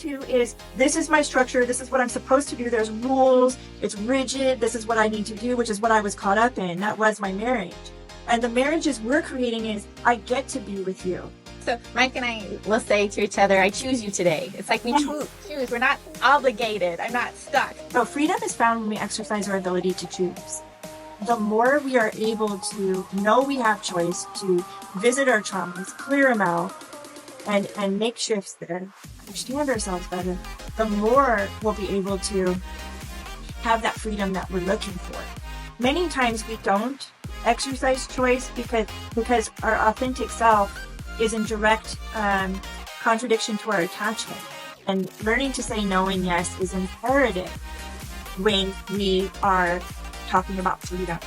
to is, this is my structure. This is what I'm supposed to do. There's rules. It's rigid. This is what I need to do, which is what I was caught up in. That was my marriage. And the marriages we're creating is, I get to be with you. So Mike and I will say to each other, I choose you today. It's like we choose. We're not obligated. I'm not stuck. So freedom is found when we exercise our ability to choose. The more we are able to know we have choice, to visit our traumas, clear them out, and make shifts there, understand ourselves better, the more we'll be able to have that freedom that we're looking for. Many times we don't exercise choice because our authentic self is in direct contradiction to our attachment. And learning to say no and yes is imperative when we are talking about freedom,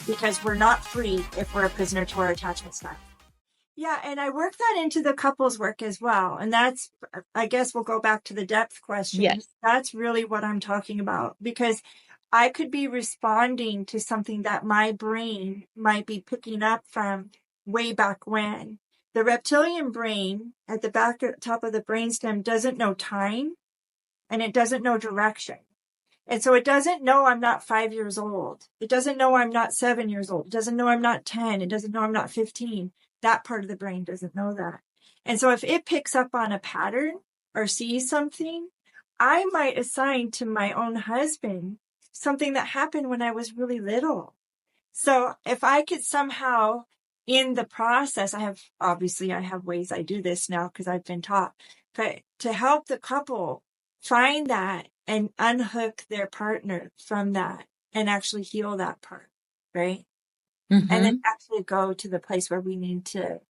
because we're not free if we're a prisoner to our attachment style. Yeah, and I work that into the couples work as well. And that's, I guess we'll go back to the depth question. Yes. That's really what I'm talking about, because I could be responding to something that my brain might be picking up from way back when. The reptilian brain at the top of the brainstem doesn't know time, and it doesn't know direction. And so it doesn't know I'm not 5 years old. It doesn't know I'm not 7 years old. It doesn't know I'm not 10. It doesn't know I'm not 15. That part of the brain doesn't know that. And so if it picks up on a pattern or sees something, I might assign to my own husband something that happened when I was really little. So if I could somehow, in the process, I have ways I do this now because I've been taught, but to help the couple find that and unhook their partner from that and actually heal that part, right? Mm-hmm. And then actually go to the place where we need to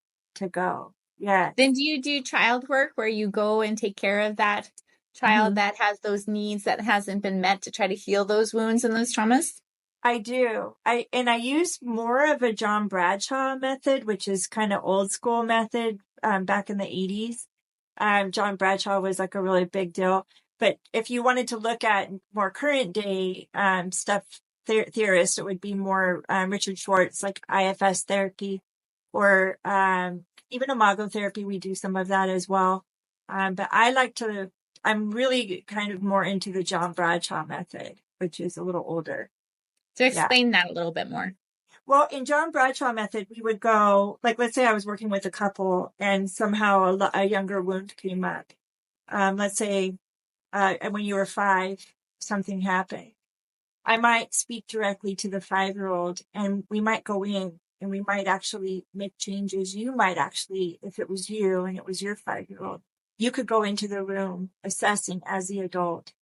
go. Yeah. Then do you do child work where you go and take care of that child that has those needs that hasn't been met to try to heal those wounds and those traumas? I do. I use more of a John Bradshaw method, which is kind of old school method back in the 80s. John Bradshaw was like a really big deal. But if you wanted to look at more current day stuff, theorists, it would be more Richard Schwartz, like IFS therapy, or even imago therapy. We do some of that as well. But I'm really kind of more into the John Bradshaw method, which is a little older. So explain that a little bit more. Well, in John Bradshaw method, we would go, like, let's say I was working with a couple and somehow a younger wound came up. Let's say when you were 5, something happened. I might speak directly to the 5-year-old, and we might go in and we might actually make changes. You might actually, if it was you and it was your 5-year-old, you could go into the room assessing as the adult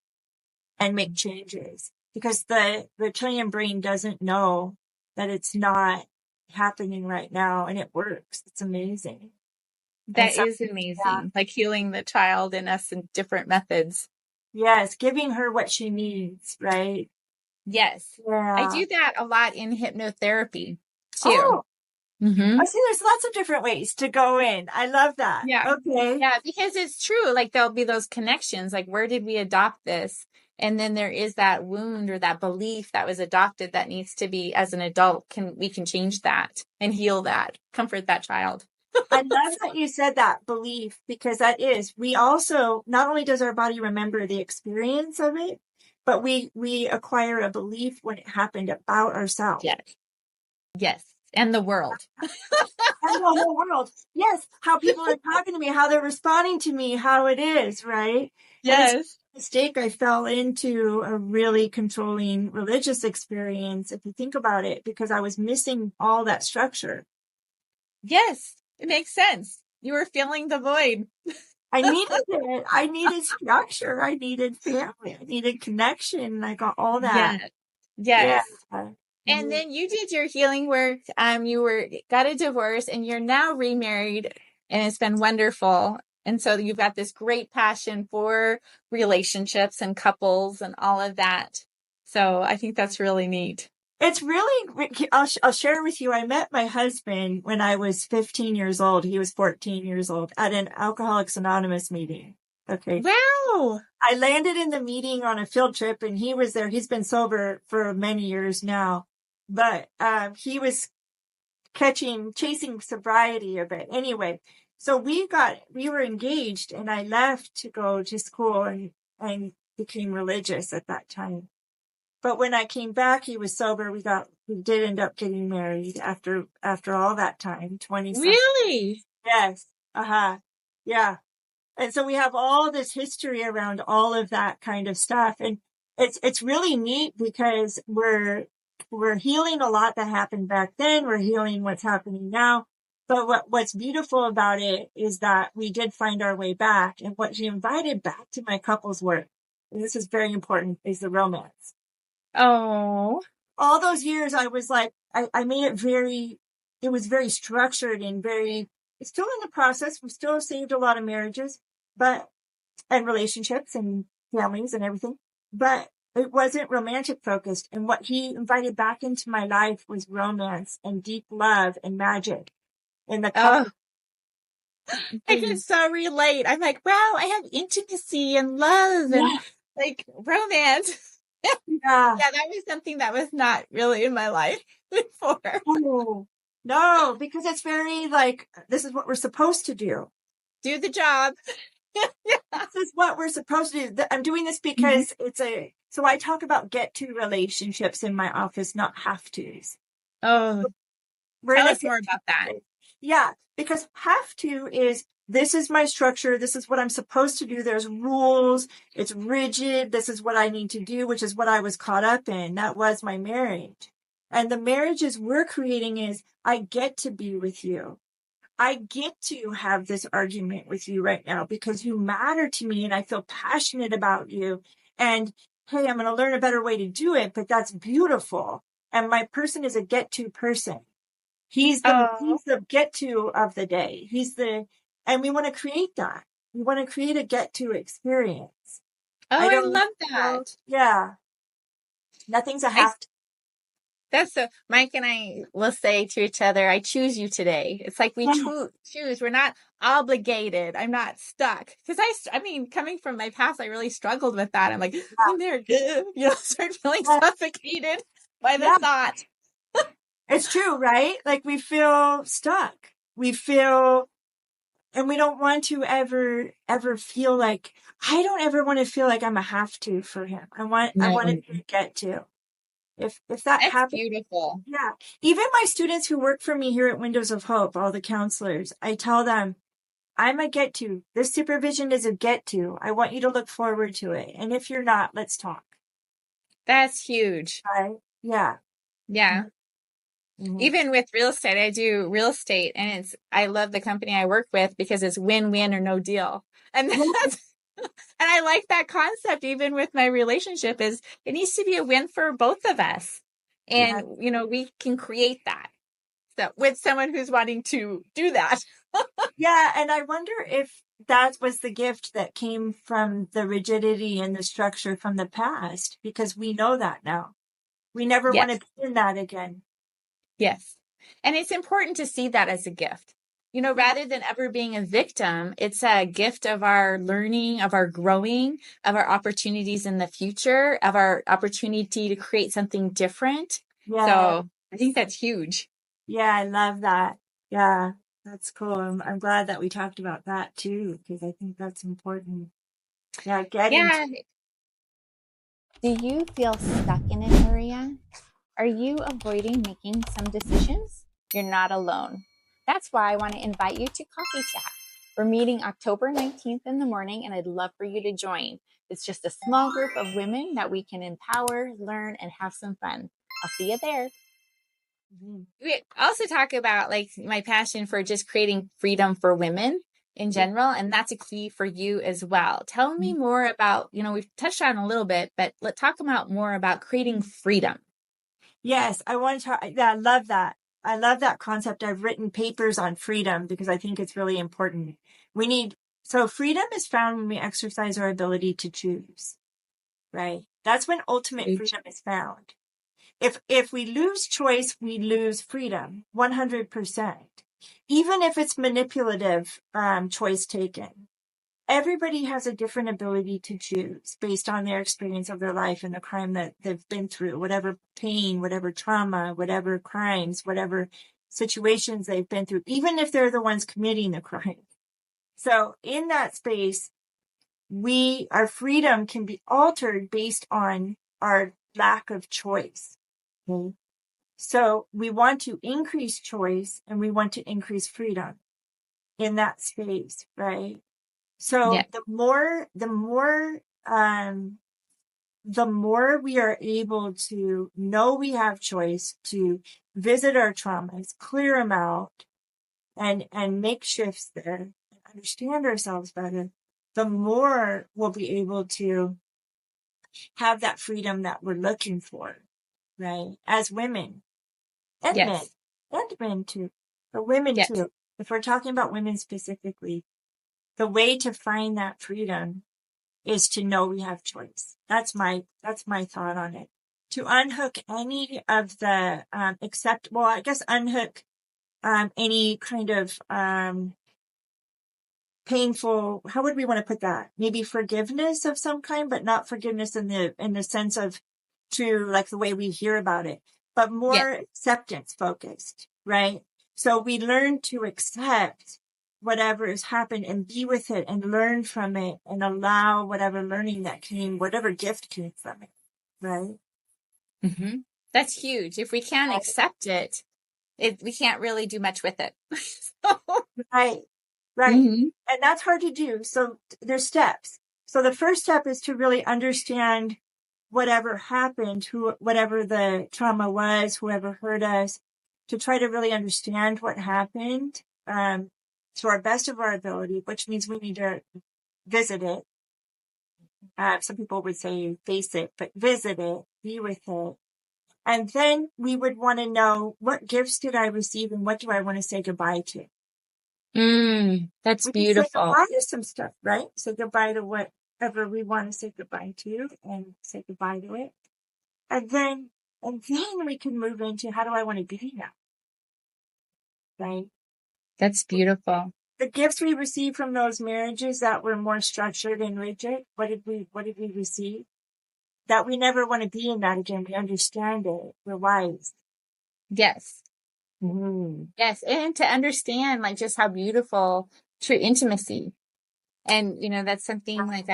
and make changes, because the reptilian brain doesn't know that it's not happening right now, and it works. It's amazing. That is amazing. Yeah. Like healing the child in us in different methods. Yes, giving her what she needs, right? Yes. Yeah. I do that a lot in hypnotherapy too. Oh. I see there's lots of different ways to go in. I love that. Yeah. Okay. Yeah, because it's true. Like there'll be those connections. Like, where did we adopt this? And then there is that wound or that belief that was adopted that needs to be, as an adult, we can change that and heal that, comfort that child. I love that you said that, belief, because that is, we also, not only does our body remember the experience of it, but we acquire a belief when it happened about ourselves. Yes. Yes. And the world. And the whole world. Yes. How people are talking to me, how they're responding to me, how it is, right? Yes. Mistake. I fell into a really controlling religious experience, if you think about it, because I was missing all that structure. Yes. It makes sense. You were filling the void. I needed it. I needed structure. I needed family. I needed connection. I got all that. Yes. Yeah. And then you did your healing work. Got a divorce, and you're now remarried, and it's been wonderful. And so you've got this great passion for relationships and couples and all of that. So I think that's really neat. It's really, I'll share with you. I met my husband when I was 15 years old. He was 14 years old at an Alcoholics Anonymous meeting. Okay. Wow. I landed in the meeting on a field trip, and he was there. He's been sober for many years now, but he was chasing sobriety a bit. Anyway, So we were engaged, and I left to go to school and became religious at that time. But when I came back, he was sober. We did end up getting married after all that time, 20 something. Really? Yes. Uh-huh. Yeah. And so we have all this history around all of that kind of stuff. And it's really neat because we're healing a lot that happened back then. We're healing what's happening now. But what's beautiful about it is that we did find our way back. And what he invited back to my couples work, and this is very important, is the romance. Oh. All those years I was like, I made it was very structured and it's still in the process. We still saved a lot of marriages, and relationships and families and everything, but it wasn't romantic focused. And what he invited back into my life was romance and deep love and magic in the couple. I can so relate. I'm like, wow, I have intimacy and love and like romance. Yeah, that was something that was not really in my life before. Oh, no, because it's very like, this is what we're supposed to do. Do the job. This is what we're supposed to do. I'm doing this because so I talk about get to relationships in my office, not have tos. Oh, tell us more about that. Yeah, because have to is, this is my structure. This is what I'm supposed to do. There's rules. It's rigid. This is what I need to do, which is what I was caught up in. That was my marriage. And the marriages we're creating is, I get to be with you. I get to have this argument with you right now because you matter to me and I feel passionate about you. And hey, I'm going to learn a better way to do it, but that's beautiful. And my person is a get to person. He's the get to of the day. And we want to create that. We want to create a get to experience. I love that. Yeah. Nothing's a have to. That's so, Mike and I will say to each other, I choose you today. It's like we choose. We're not obligated. I'm not stuck. Because I mean, coming from my past, I really struggled with that. I'm like, I'm there, start feeling suffocated by the thought. It's true, right? Like we feel stuck. And we don't want to ever feel like, I don't ever want to feel like I'm a have to for him. I want to get to. If that happens, beautiful. Yeah. Even my students who work for me here at Windows of Hope, all the counselors, I tell them, I'm a get to. This supervision is a get to. I want you to look forward to it. And if you're not, let's talk. That's huge. Right? Yeah. Yeah. Mm-hmm. Even with real estate, I do real estate, and I love the company I work with because it's win-win or no deal. And and I like that concept. Even with my relationship, is it needs to be a win for both of us. And, we can create that. So with someone who's wanting to do that. Yeah. And I wonder if that was the gift that came from the rigidity and the structure from the past, because we know that now. We never want to be in that again. Yes. And it's important to see that as a gift. Rather than ever being a victim, it's a gift of our learning, of our growing, of our opportunities in the future, of our opportunity to create something different. Yeah. So I think that's huge. Yeah, I love that. Yeah, that's cool. I'm glad that we talked about that too, because I think that's important. Yeah, Do you feel stuck in it, Maria? Are you avoiding making some decisions? You're not alone. That's why I want to invite you to Coffee Chat. We're meeting October 19th in the morning, and I'd love for you to join. It's just a small group of women that we can empower, learn, and have some fun. I'll see you there. Mm-hmm. We also talk about my passion for just creating freedom for women in general, and that's a key for you as well. Tell me more about, we've touched on a little bit, but let's talk about more about creating freedom. Yes, I want to talk. Yeah, I love that. I love that concept. I've written papers on freedom because I think it's really important. So freedom is found when we exercise our ability to choose, right? That's when ultimate freedom is found. If we lose choice, we lose freedom, 100%. Even if it's manipulative choice taken. Everybody has a different ability to choose based on their experience of their life and the crime that they've been through, whatever pain, whatever trauma, whatever crimes, whatever situations they've been through, even if they're the ones committing the crime. So in that space, our freedom can be altered based on our lack of choice. Okay? So we want to increase choice and we want to increase freedom in that space, right? So the more we are able to know we have choice, to visit our traumas, clear them out, and make shifts there, and understand ourselves better, the more we'll be able to have that freedom that we're looking for, right? As women and men too, but women too. If we're talking about women specifically, the way to find that freedom is to know we have choice. That's my thought on it. To unhook any of the unhook any kind of painful, how would we want to put that? Maybe forgiveness of some kind, but not forgiveness in the sense of to like the way we hear about it, but more acceptance focused, right? So we learn to accept whatever has happened and be with it and learn from it and allow whatever learning that came, whatever gift came from it, right? Mm-hmm. That's huge. If we can't accept it, we can't really do much with it. Right. Mm-hmm. And that's hard to do. So there's steps. So the first step is to really understand whatever happened, whatever the trauma was, whoever hurt us, to try to really understand what happened, to our best of our ability, which means we need to visit it. Some people would say face it, but visit it, be with it. And then we would want to know, what gifts did I receive and what do I want to say goodbye to? That's we beautiful. Say goodbye to some stuff, right? Say goodbye to whatever we want to say goodbye to and say goodbye to it. And then we can move into, how do I want to be now? Right? That's beautiful. The gifts we received from those marriages that were more structured and rigid, what did we receive? That we never want to be in that again. We understand it. We're wise. Yes. Mm-hmm. Yes. And to understand like just how beautiful true intimacy. And, that's something like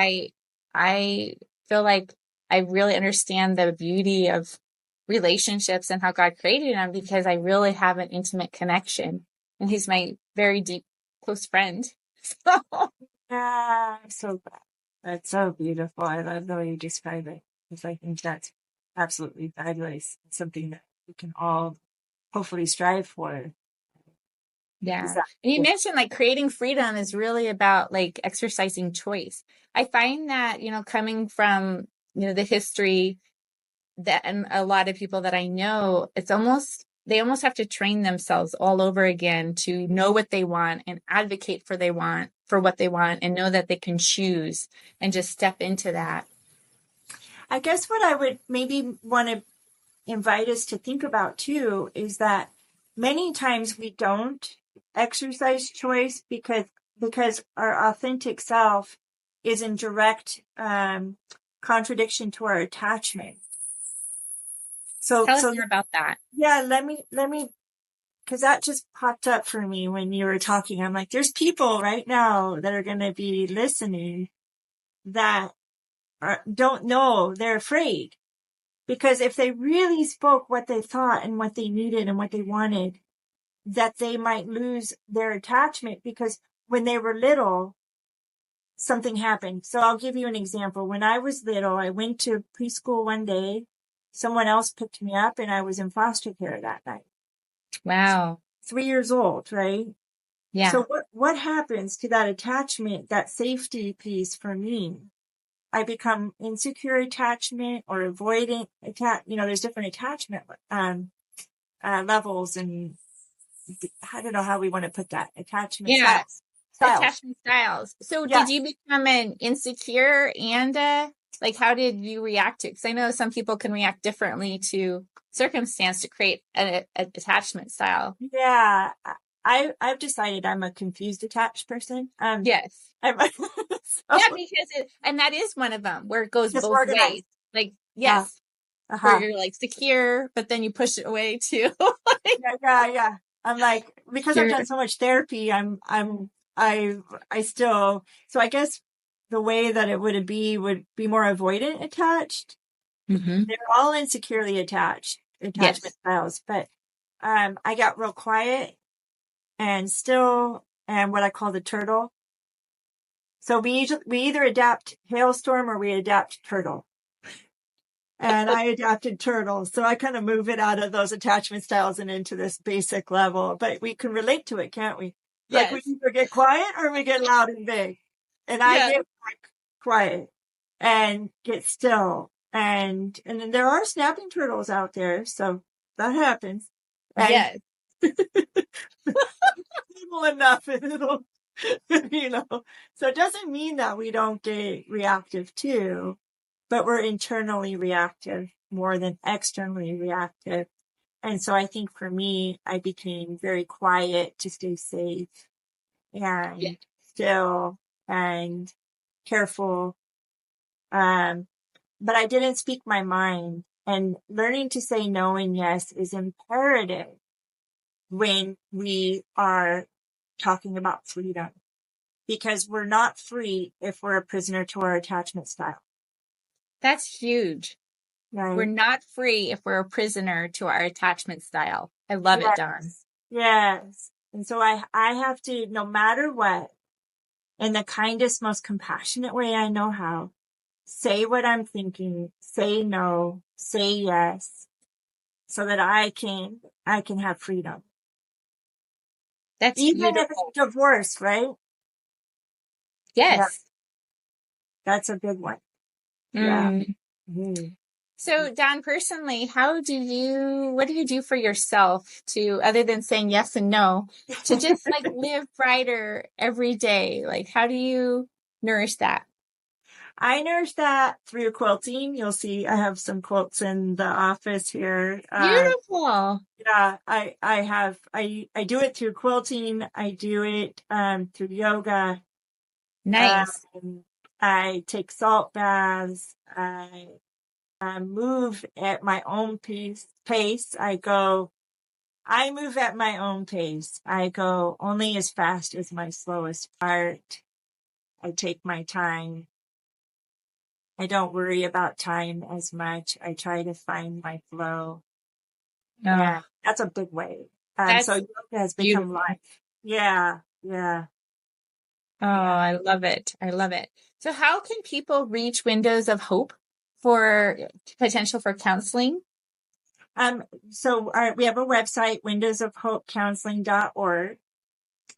I feel like I really understand the beauty of relationships and how God created them because I really have an intimate connection. And he's my very deep, close friend. So that's so beautiful. I love the way you describe it because I think that's absolutely fabulous. It's something that we can all hopefully strive for. Yeah. And you mentioned like creating freedom is really about like exercising choice. I find that, coming from, the history that, and a lot of people that I know, they almost have to train themselves all over again to know what they want and advocate for what they want and know that they can choose and just step into that. I guess what I would maybe want to invite us to think about too is that many times we don't exercise choice because our authentic self is in direct contradiction to our attachment. So tell us more about that. Yeah, let me, because that just popped up for me when you were talking. I'm like, there's people right now that are going to be listening that don't know, they're afraid. Because if they really spoke what they thought and what they needed and what they wanted, that they might lose their attachment because when they were little, something happened. So I'll give you an example. When I was little, I went to preschool one day. Someone else picked me up and I was in foster care that night. Wow. 3 years old, right? Yeah. So what happens to that attachment, that safety piece for me? I become insecure attachment or avoidant there's different attachment levels, and I don't know how we want to put that. Attachment styles. Attachment styles. So did you become an insecure and like how did you react to it? Because I know some people can react differently to circumstance to create an attachment style. Yeah. I've decided I'm a confused attached person. Yes. Yeah, because and that is one of them where it goes both ways. Like, yes, where you're like secure, but then you push it away too. Yeah. I'm like, because I've done so much therapy, I'm I still, so I guess the way that it would be more avoidant attached. Mm-hmm. They're all insecurely attached attachment styles, but I got real quiet and still am what I call the turtle. So we either adapt hailstorm or we adapt turtle. And I adapted turtle. So I kind of move it out of those attachment styles and into this basic level. But we can relate to it, can't we? Like we either get quiet or we get loud and big. And I get quiet and get still. And then there are snapping turtles out there. So that happens. And Yes. Simple enough and it'll, so it doesn't mean that we don't get reactive too, but we're internally reactive more than externally reactive. And so I think for me, I became very quiet to stay safe and still and careful. But I didn't speak my mind, and learning to say no and yes is imperative when we are talking about freedom, because we're not free if we're a prisoner to our attachment style. That's huge. Right? We're not free if we're a prisoner to our attachment style. I love it, Dawn. Yes. And so I have to, no matter what, in the kindest, most compassionate way I know how, say what I'm thinking, say no, say yes, so that I can have freedom. That's even beautiful. if it's divorce, right? Yes. Yeah. That's a big one. Yeah. Mm-hmm. So, Dawn, personally, what do you do for yourself to, other than saying yes and no, to just like live brighter every day? Like, how do you nourish that? I nourish that through quilting. You'll see I have some quilts in the office here. Beautiful. Yeah, I do it through quilting. I do it through yoga. Nice. I take salt baths. I move at my own pace. I move at my own pace. I go only as fast as my slowest part. I take my time. I don't worry about time as much. I try to find my flow. Yeah, that's a big way. So yoga has become life. Yeah, yeah. Oh, I love it. I love it. So how can people reach windows of hope for potential for counseling? So we have a website, windowsofhopecounseling.org.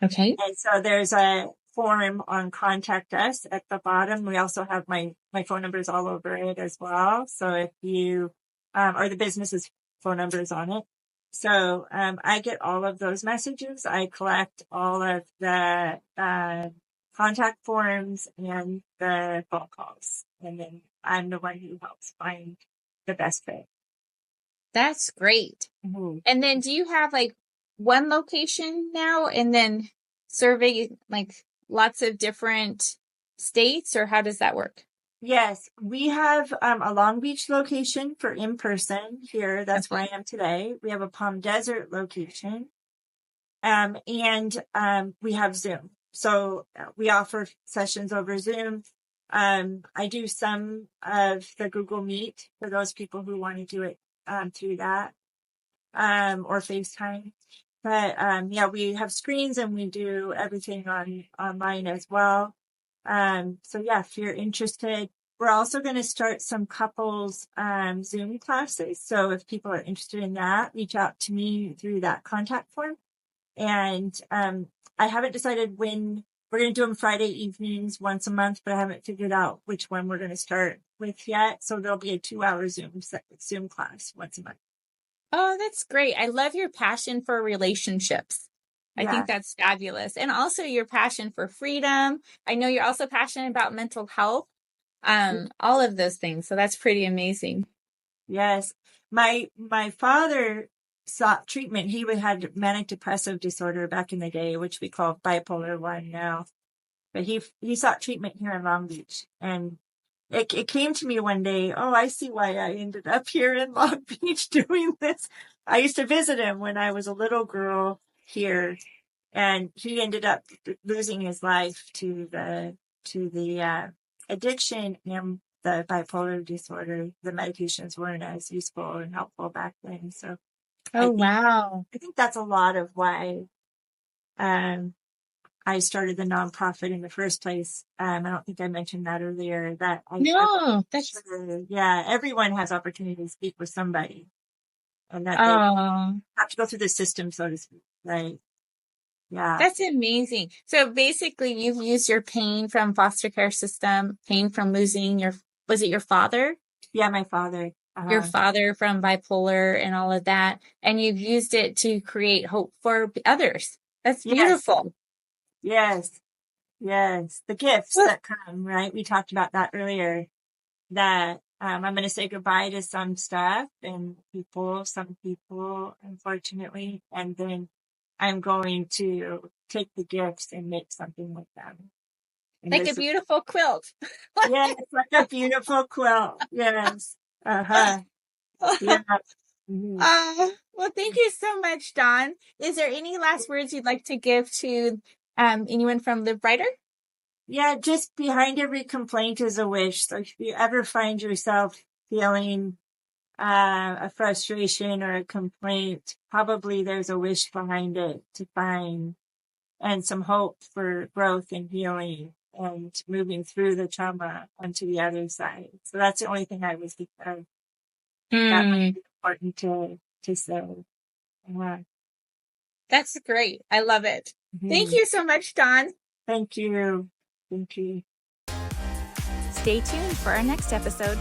Okay. And so there's a form on contact us at the bottom. We also have my phone numbers all over it as well. So if you, or the business's phone numbers on it. So, I get all of those messages. I collect all of the, contact forms and the phone calls. And then I'm the one who helps find the best fit. That's great. Mm-hmm. And then do you have like one location now and then survey like lots of different states, or how does that work? Yes, we have a Long Beach location for in-person here. That's where I am today. We have a Palm Desert location. And we have Zoom. So we offer sessions over Zoom. I do some of the Google Meet for those people who want to do it through that, or FaceTime. But yeah, we have screens and we do everything online as well. So yeah, if you're interested, we're also going to start some couples Zoom classes. So if people are interested in that, reach out to me through that contact form. And I haven't decided when. We're going to do them Friday evenings once a month, but I haven't figured out which one we're going to start with yet. So there'll be a 2-hour Zoom class once a month. Oh, that's great. I love your passion for relationships. Yeah. I think that's fabulous. And also your passion for freedom. I know you're also passionate about mental health, all of those things. So that's pretty amazing. Yes. My father sought treatment. He had manic depressive disorder back in the day, which we call bipolar 1 now. But he sought treatment here in Long Beach. And it came to me one day, oh, I see why I ended up here in Long Beach doing this. I used to visit him when I was a little girl here. And he ended up losing his life to the addiction and the bipolar disorder. The medications weren't as useful and helpful back then. So Oh, wow. I think that's a lot of why I started the nonprofit in the first place. I don't think I mentioned that earlier. That everyone has opportunity to speak with somebody, and that they have to go through the system, so to speak. Right? Yeah, that's amazing. So basically, you've used your pain from foster care system, pain from losing was it your father? Yeah, my father. Your father from bipolar and all of that, and you've used it to create hope for others. That's beautiful. Yes. The gifts that come, right? We talked about that earlier, that I'm going to say goodbye to some stuff and some people, unfortunately, and then I'm going to take the gifts and make something with them. And like a beautiful quilt. Yes, like a beautiful quilt. Yes. Yeah. Well, thank you so much, Dawn. Is there any last words you'd like to give to anyone from Live Brighter? Yeah, just behind every complaint is a wish. So if you ever find yourself feeling a frustration or a complaint, probably there's a wish behind it to find, and some hope for growth and healing and moving through the trauma onto the other side. So that's the only thing I was thinking of. That might be important to say. That's great. I love it. Thank you so much, Dawn. Thank you. Stay tuned for our next episode.